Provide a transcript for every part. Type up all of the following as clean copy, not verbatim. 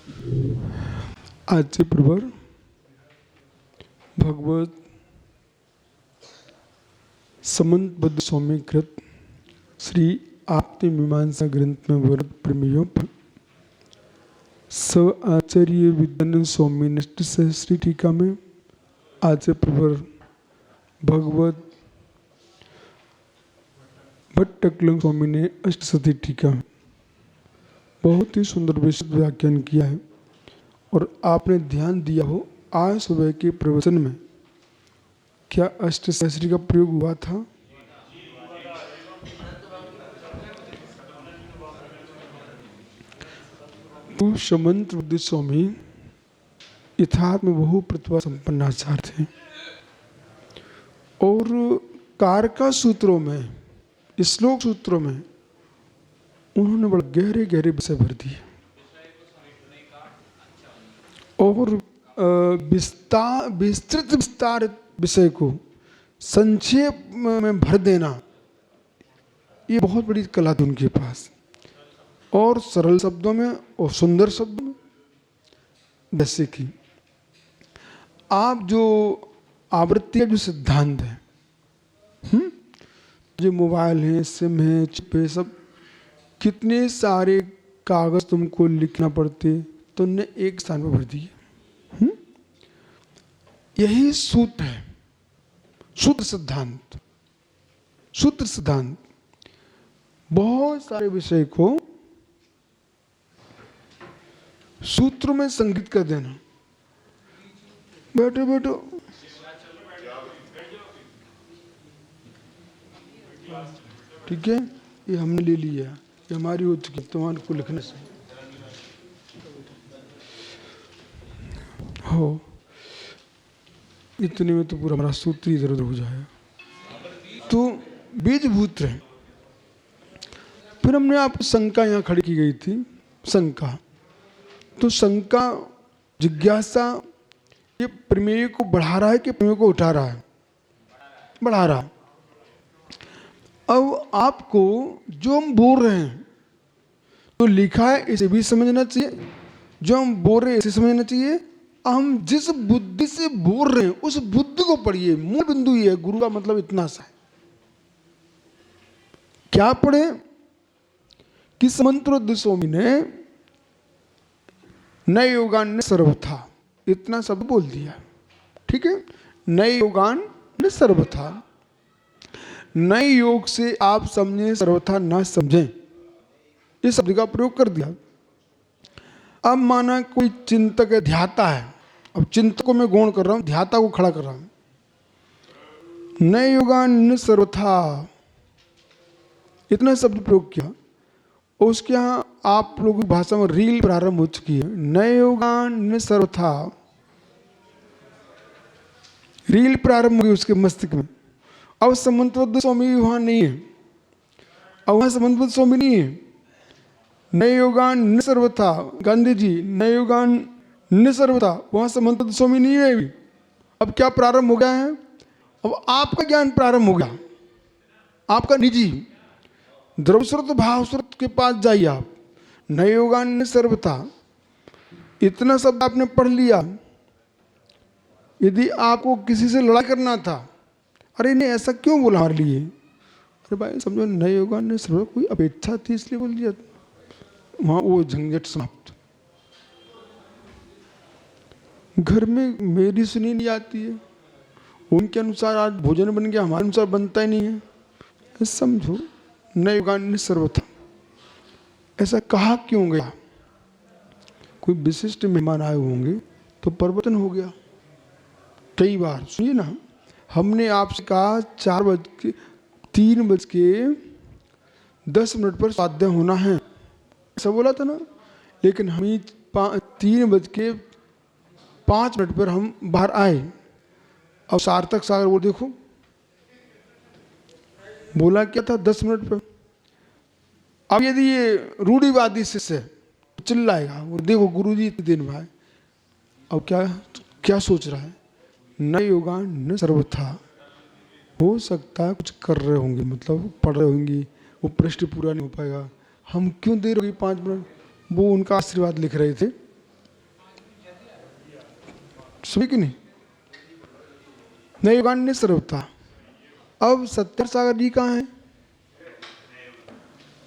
आजचे प्रवर भगवत समंतबद्ध स्वामीकृत श्री आपते मीमांसा ग्रंथ में वर्ग प्रेमियों पर स आचार्य विद्यानंद स्वामी निष्ठ सहस्री टीका में आचार्य प्रवर भगवत भट्टकलंग स्वामी ने अष्टसती टीका में बहुत ही सुंदर विशद व्याख्यान किया है। और आपने ध्यान दिया हो आज सुबह के प्रवचन में क्या अष्टसहस्री का प्रयोग हुआ था? तो समंत बुद्धि स्वामी यथार्थ में बहु प्रतिभा संपन्न आचार्य थे और कारका सूत्रों में, श्लोक सूत्रों में उन्होंने बड़े गहरे गहरे विषय भर दिए और विस्तृत विस्तारित विषय को संक्षेप में भर देना, ये बहुत बड़ी कला थी उनके पास। और सरल शब्दों में और सुंदर शब्दों में, जैसे कि आप जो आवृत्ति का जो सिद्धांत है, जो मोबाइल है, सिम है, चिप है, सब कितने सारे कागज तुमको लिखना पड़ते तो उनने एक स्थान पर भर दिए। यही सूत्र है, सूत्र सिद्धांत। सूत्र सिद्धांत बहुत सारे विषय को सूत्र में संग्रहित कर देना। बैठो बैठो, ठीक है, ये हमने ले लिया, ये हमारी हो चुकी, तुम्हारे को लिखने से हो, इतने में तो पूरा हमारा सूत्र इधर उधर हो जाएगा। तो बीजभूत है। फिर हमने आपको शंका यहाँ खड़ी की गई थी, शंका। तो शंका, जिज्ञासा, ये प्रमेय को बढ़ा रहा है कि प्रमेय को उठा रहा है? बढ़ा रहा। अब आपको जो हम बोल रहे हैं, तो लिखा है इसे भी समझना चाहिए, जो हम बोल रहे हैं इसे समझना चाहिए। हम जिस बुद्धि से बोल रहे हैं उस बुद्धि को पढ़िए। मूल बिंदु ये है, गुरु का मतलब इतना सा है। क्या पढ़े कि समंत स्वामी ने नए योगान ने सर्वथा, इतना शब्द बोल दिया, ठीक है। नए योगान ने सर्वथा, नए योग से आप समझें, सर्वथा ना समझें, इस शब्द का प्रयोग कर दिया। अब माना कोई चिंतक है, ध्याता है, अब चिंतक को मैं गौण कर रहा हूं, ध्याता को खड़ा कर रहा हूं। नए योगान सर्वथा, इतना शब्द प्रयोग किया। और उसके यहाँ आप लोगों की भाषा में रील प्रारंभ हो चुकी है। नए योगान सर्वथा, रील प्रारंभ हो गई उसके मस्तिष्क में। अब समंतबद्ध स्वामी वहां नहीं है, अब वहां समंतबद्ध स्वामी नहीं है। नए योगान सर्वथा, गांधी जी, नए योगान सर्वथा, वहां समंतबद्ध स्वामी नहीं है अभी। अब क्या प्रारंभ हो गया है? अब आपका ज्ञान प्रारंभ हो गया, आपका निजी द्रवस्रोत भावस्रोत के पास जाइए आप। नए योगान सर्वथा, इतना शब्द आपने पढ़ लिया। यदि आपको किसी से लड़ाई करना था, अरे नहीं ऐसा क्यों बोला हमारे लिए, अरे भाई समझो नए योगान सर्वथा, कोई अपेक्षा थी इसलिए बोल दिया, वहां वो झंझट समाप्त। घर में मेरी सुनी नहीं आती है, उनके अनुसार आज भोजन बन गया, हमारे अनुसार बनता ही नहीं है। समझो नए योगान सर्वथा, ऐसा कहा क्यों गया? कोई विशिष्ट मेहमान आए होंगे तो परिवर्तन हो गया। कई बार सुनिए ना, हमने आपसे कहा 3:10 पर स्वाध्याय होना है, ऐसा बोला था ना। लेकिन हम 3:05 पर हम बाहर आए। और सार्थक सागर वो देखो बोला क्या था 10 मिनट पर। अब यदि ये रूढ़िवादी शिष्य चिल्लाएगा, वो देखो गुरुजी इतने दिन भाई, अब क्या सोच रहा है? नए योगान सर्वथा, हो सकता है कुछ कर रहे होंगे, मतलब पढ़ रहे होंगे, वो प्रश्न पूरा नहीं हो पाएगा, हम क्यों दे रहे 5 मिनट। वो उनका आशीर्वाद लिख रहे थे, सुनी कि नहीं? नए युगान्य सर्वथा। अब सत्तर सागर जी कहाँ हैं?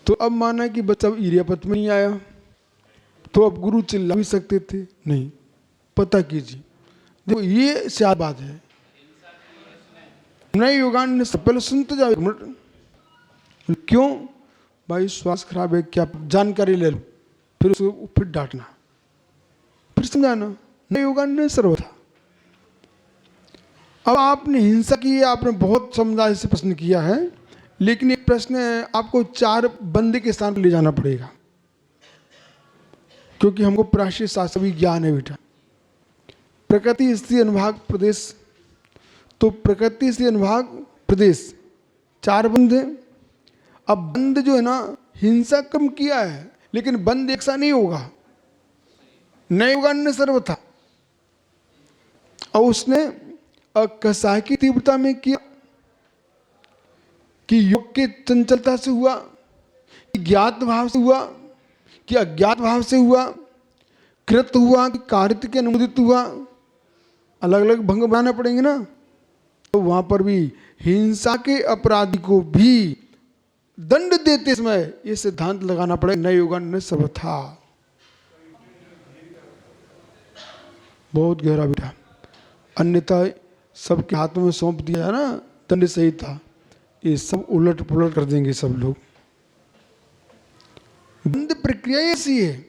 तो अब माना कि बच्चा इरियापत में नहीं आया, तो अब गुरु चिल्ला भी सकते थे? नहीं। पता कीजिए, देखो ये शायद बात है। नए युगान्य से पहले सुनते जाओ एक मिनट। क्यों भाई? स्वास्थ्य खराब है क्या? जानकारी ले लो, फिर उसको फिर डांटना, फिर समझाना। नए युगान्य सर्वथा। अब आपने हिंसा की है, आपने बहुत समुदाय से प्रश्न किया है, लेकिन एक प्रश्न है, आपको 4 बंदे के स्थान पर ले जाना पड़ेगा, क्योंकि हमको प्राचीन शास्त्र भी ज्ञान है बेटा। प्रकृति स्थिति अनुभाग प्रदेश, तो प्रकृति स्थिति अनुभाग प्रदेश 4 बंद है। अब बंद जो है ना, हिंसा कम किया है, लेकिन बंद एक सा नहीं होगा। नए युगान्य सर्वथा। और उसने कसाय की तीव्रता में किया कि योग के चंचलता से हुआ, कि ज्ञात भाव से हुआ, कि अज्ञात भाव से हुआ, कृत हुआ कि कारित के अनुमोदित हुआ। अलग अलग भंग बनाने पड़ेंगे ना। तो वहां पर भी हिंसा के अपराधी को भी दंड देते समय ये सिद्धांत लगाना पड़ेगा, नए युगान्य सर्वथा। बहुत गहरा बेटा। अन्यथा सबके हाथों में सौंप दिया ना दंड संहिता, ये सब उलट पुलट कर देंगे सब लोग। बंद प्रक्रिया ऐसी है।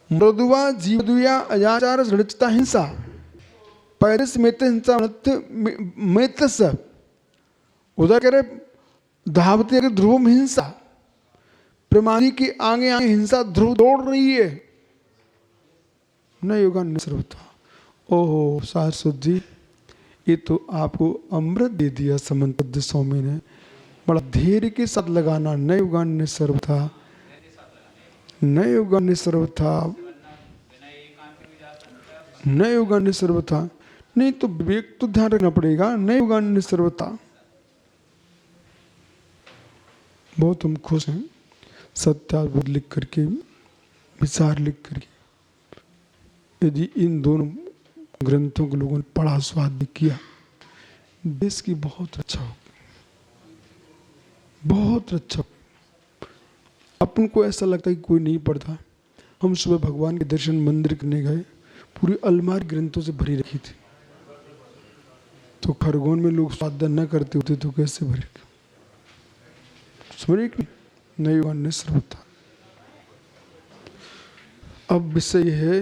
मृदुवा जीवदुया अजाचार ऋणचता हिंसा पैरिस मेत हिंसा मेतस। उधर कह रहे धावते के ध्रुव हिंसा, प्रमाणी के आगे आगे हिंसा ध्रुव दौड़ रही है। नए युगान्य सर्वथा। ओहो सारस्वत जी, ये तो आपको अमृत दे दिया समंत स्वामी ने। बड़ा धैर्य के साथ लगाना। नए युगान्य सर्वथा, नए युगान्य सर्वथा, नए युगान्य सर्वथा। नहीं तो विवेक तो ध्यान रखना पड़ेगा। नए युगान्य सर्वथा। बहुत हम खुश हैं सत्याद्भुत लिख करके, विचार लिख करके। यदि इन दोनों ग्रंथों को लोगों ने पढ़ा, स्वाद किया, देश की बहुत अच्छा हो, बहुत अच्छा। अपन को ऐसा लगता है कि कोई नहीं पढ़ता। हम सुबह भगवान के दर्शन मंदिर करने गए, पूरी अलमारी ग्रंथों से भरी रखी थी। तो खरगोन में लोग स्वादन न करते होते तो कैसे भरे? समझे कि नए युगान्य सर्वथा। अब विषय यह है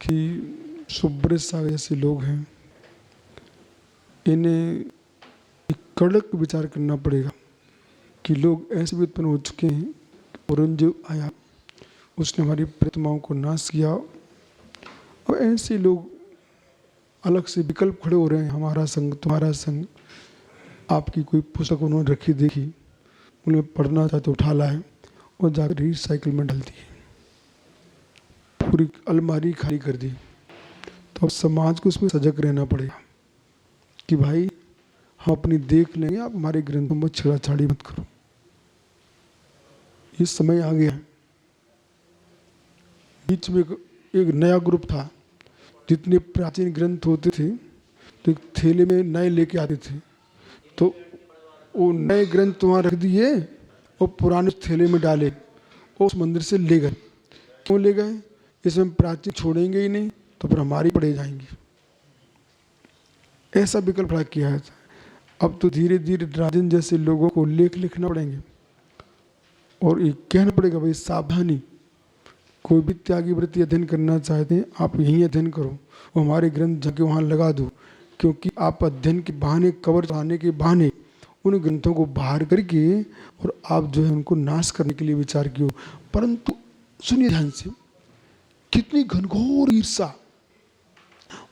कि सुब्रत सागर जैसे लोग हैं, इन्हें एक कड़क विचार करना पड़ेगा कि लोग ऐसे भी उत्पन्न हो चुके हैं। औरंगजेब आया, उसने हमारी प्रतिमाओं को नाश किया, और ऐसे लोग अलग से विकल्प खड़े हो रहे हैं, हमारा संग तुम्हारा संग। आपकी कोई पुस्तक उन्होंने रखी देखी, उन्हें पढ़ना चाहते उठा लाए और जाकर रिसाइकिल में डाल दी, पूरी अलमारी खाली कर दी। तो अब समाज को उसमें सजग रहना पड़ेगा कि भाई हम अपनी देख लेंगे, आप हमारे ग्रंथों में छेड़ाछाड़ी मत करो। ये समय आ गया है। बीच में एक नया ग्रुप था, जितने प्राचीन ग्रंथ होते थे तो एक थैले में नए लेके आते थे, तो वो नए ग्रंथ वहाँ रख दिए और पुराने थैले में डाले और उस मंदिर से ले गए। क्यों ले गए? इसमें प्राचीन छोड़ेंगे ही नहीं तो फिर हमारी पढ़े जाएंगी। ऐसा विकल्प खड़ा किया है। अब तो धीरे धीरे राजन जैसे लोगों को लेख लिखना पड़ेंगे और ये कहना पड़ेगा भाई सावधानी, कोई भी त्यागी वृत्ति अध्ययन करना चाहते हैं आप यहीं अध्ययन करो, वो हमारे ग्रंथ जाके वहाँ लगा दो, क्योंकि आप अध्ययन के बहाने, कवर चढ़ाने के बहाने उन ग्रंथों को बाहर करके और आप जो है उनको नाश करने के लिए विचार किए। परंतु सुनिए ध्यान से, कितनी घनघोर ईर्षा,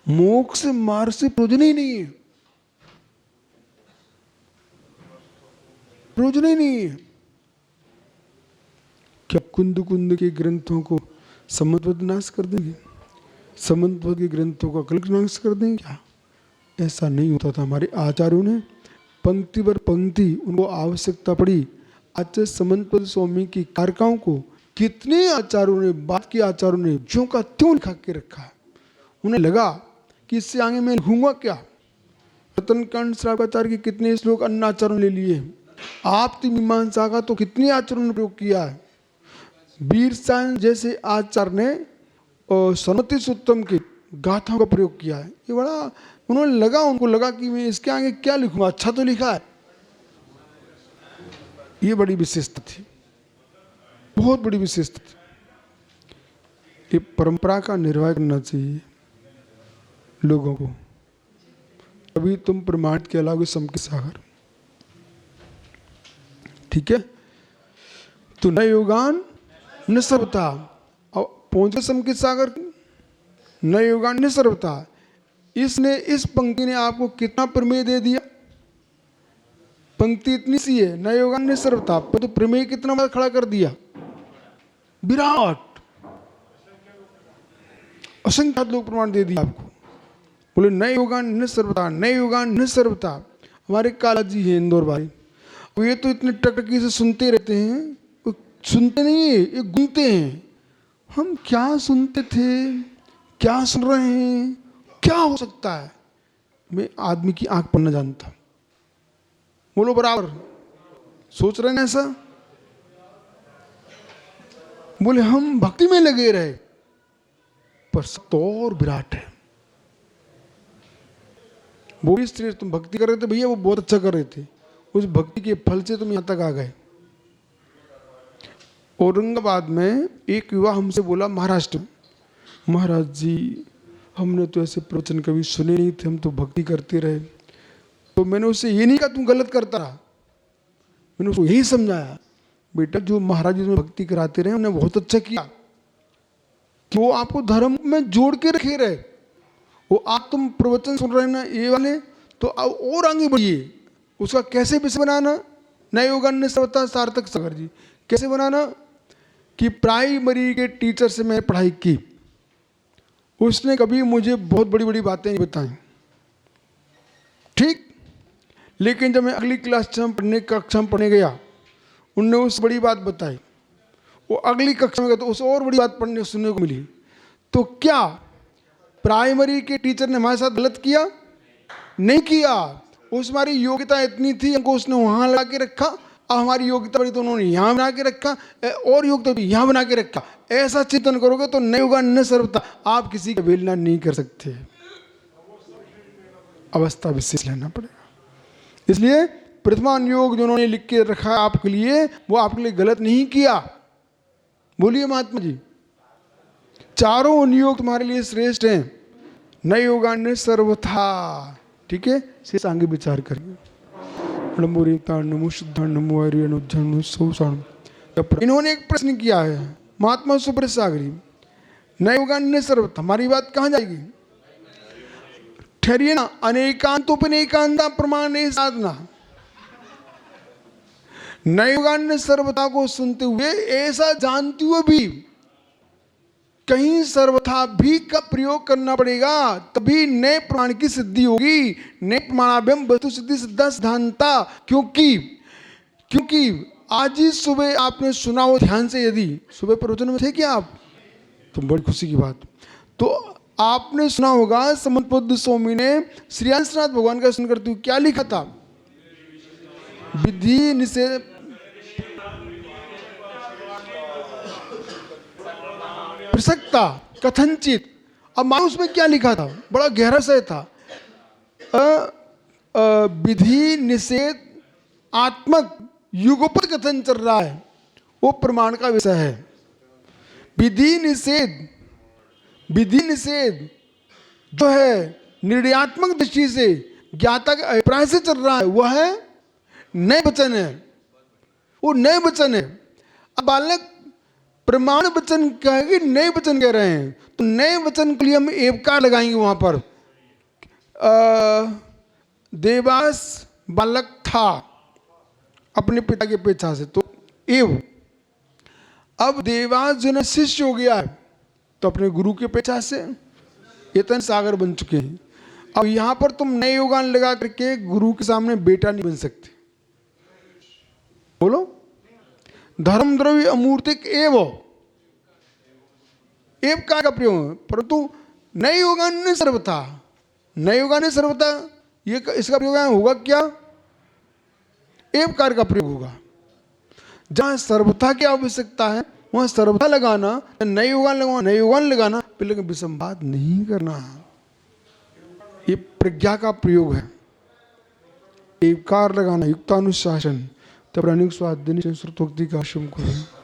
मोक्ष मार्ग से प्रयोजन ही नहीं है, प्रयोजन ही नहीं है। क्या कुंद कुंद के ग्रंथों को समंतवत नाश कर देंगे? समंतवत के ग्रंथों का कलक नाश कर देंगे क्या? ऐसा नहीं होता था। हमारे आचार्यों ने पंक्ति पर पंक्ति, उनको आवश्यकता पड़ी आचार्य समंतवत स्वामी की कारिकाओं को कितने आचार्यों ने, बात की आचार्यों ने ज्यों का त्यों लिखा के रखा है। उन्हें लगा कि इससे आगे मैं लिखूंगा क्या। रतनकांड श्रावकाचार्य के कितने श्लोक अन्य आचार्यों ने ले लिए। आप मीमांसा का तो कितने आचार्यों ने प्रयोग किया है। वीर सायन जैसे आचार्य ने सनति सुत्तम की गाथाओं का प्रयोग किया है। ये बड़ा उनको लगा कि मैं इसके आगे क्या लिखूंगा, अच्छा तो लिखा है। ये बड़ी विशेषता थी, बहुत बड़ी विशेषता थी। ये परंपरा का निर्वाह करना चाहिए लोगों को, अभी तुम प्रमाणित के अलावा समके सागर। ठीक है, तो न योगान न सर्वथा। और पहुंचे समके सागर, न योगान न सर्वथा। इसने, इस पंक्ति ने आपको कितना प्रमेय दे दिया। पंक्ति इतनी सी है, न योगान न सर्वथा, तो प्रमेय कितना बड़ा खड़ा कर दिया, विराट। असंख्यात लोग प्रमाण दे दिया आपको। बोले न योगान न सर्वथा, न योगान न सर्वथा। हमारे काला जी है इंदौर वाले, ये तो इतने टकटकी से सुनते रहते हैं, सुनते नहीं है, ये गूंजते हैं। हम क्या सुनते थे, क्या सुन रहे हैं, क्या हो सकता है। मैं आदमी की आंख पर न जानता। बोलो बराबर, सोच रहे हैं ऐसा। बोले हम भक्ति में लगे रहे, पर सत्य और विराट है। वो भी श्रेष्ठ, तुम भक्ति कर रहे थे भैया, वो बहुत अच्छा कर रहे थे, उस भक्ति के फल से तुम यहां तक आ गए। औरंगाबाद में एक युवा हमसे बोला, महाराष्ट्र में, महाराज जी हमने तो ऐसे प्रवचन कभी सुने नहीं थे, हम तो भक्ति करते रहे। तो मैंने उससे ये नहीं कहा तुम गलत करता रहा, मैंने उसको यही समझाया, बेटा जो महाराज जी भक्ति कराते रहे उन्होंने बहुत अच्छा किया कि वो आपको धर्म में जोड़ के रखे रहे। वो आप तुम प्रवचन सुन रहे ना ये वाले, तो और आगे बढ़िए। उसका कैसे विषय बनाना, नए योगान ने सर्वथा सार्थक सागर जी कैसे बनाना, कि प्राइमरी के टीचर से मैंने पढ़ाई की, उसने कभी मुझे बहुत बड़ी बड़ी बातें नहीं बताई, ठीक। लेकिन जब मैं अगली कक्षा में पढ़ने गया, उनने उस बड़ी बात बताई। वो अगली कक्षा में गया तो उस और बड़ी बात पढ़ने सुनने को मिली। तो क्या प्राइमरी के टीचर ने हमारे साथ गलत किया? नहीं किया। उस हमारी योग्यता इतनी थी, हमको उसने वहां लगा के रखा, और हमारी योग्यता बड़ी तो उन्होंने यहाँ बना के रखा, और योग्यता भी यहाँ बना के रखा। ऐसा चिंतन करोगे तो न योगा न सर्वथा, आप किसी का अवहेलना नहीं कर सकते। अवस्था विशेष लेना पड़ेगा। इसलिए प्रथमान योग जो उन्होंने लिख के रखा है आपके लिए, वो आपके लिए गलत नहीं किया। बोलिए महात्मा जी, चारों योग तुम्हारे लिए श्रेष्ठ हैं। न योगान्य सर्वथा, ठीक है। शेष आगे विचार करिए। इन्होंने एक प्रश्न किया है महात्मा सुब्रत सागरी, न योगान्य सर्वथा, हमारी बात कहाँ जाएगी? ठहरिए ना। अनेकांतोपनेकांता प्रमाण साधना, नयोगान्य सर्वथा को सुनते हुए, ऐसा जानते हुए भी कहीं सर्वथा भी का प्रयोग करना पड़ेगा, तभी नए प्रमाण की सिद्धि होगी। नए प्रमाणाभ्यम वस्तु सिद्धि सिद्धा सिद्धांता। क्योंकि आज ही सुबह आपने सुना हो ध्यान से, यदि सुबह प्रवचन में थे क्या आप, तो बड़ी खुशी की बात। तो आपने सुना होगा समंतबुद्ध स्वामी ने श्री हंसनाथ भगवान का दर्शन करते हुए क्या लिखा था? विधि निषेध प्रसक्ता कथनचित। अब मानो उसमें क्या लिखा था, बड़ा गहरा सा था। विधि निषेध आत्मक युगपत कथन चल रहा है, वो प्रमाण का विषय है। विधि निषेध जो है निर्णयात्मक दृष्टि से ज्ञाता के अभिप्राय से चल रहा है, वह है नए वचन है, वो नए वचन है। अब बालक प्रमाण वचन कहेंगे, नए वचन कह रहे हैं, तो नए वचन के लिए हम एवकार लगाएंगे वहां पर। देवास बालक था अपने पिता के पेछा से, तो एव। अब देवास जो है शिष्य हो गया है, तो अपने गुरु के पेछा से चेतन सागर बन चुके हैं। अब यहां पर तुम नए योगान लगा करके गुरु के सामने बेटा नहीं बन सकते। बोलो, धर्म द्रव्य अमूर्तिक एव, एवकार का प्रयोग है, परंतु नए युगान्य सर्वथा, नए युगान्य सर्वथा ये इसका प्रयोग होगा क्या? एवकार का प्रयोग होगा। जहां सर्वथा की आवश्यकता है वहां सर्वथा लगाना, नए युगान लगाना, नए युगान लगाना, लेकिन विसंवाद नहीं करना। ये प्रज्ञा का प्रयोग है। एवकार लगाना, युक्तानुशासन, तब स्वाध्याय श्रुतोक्ति का आश्रम करो।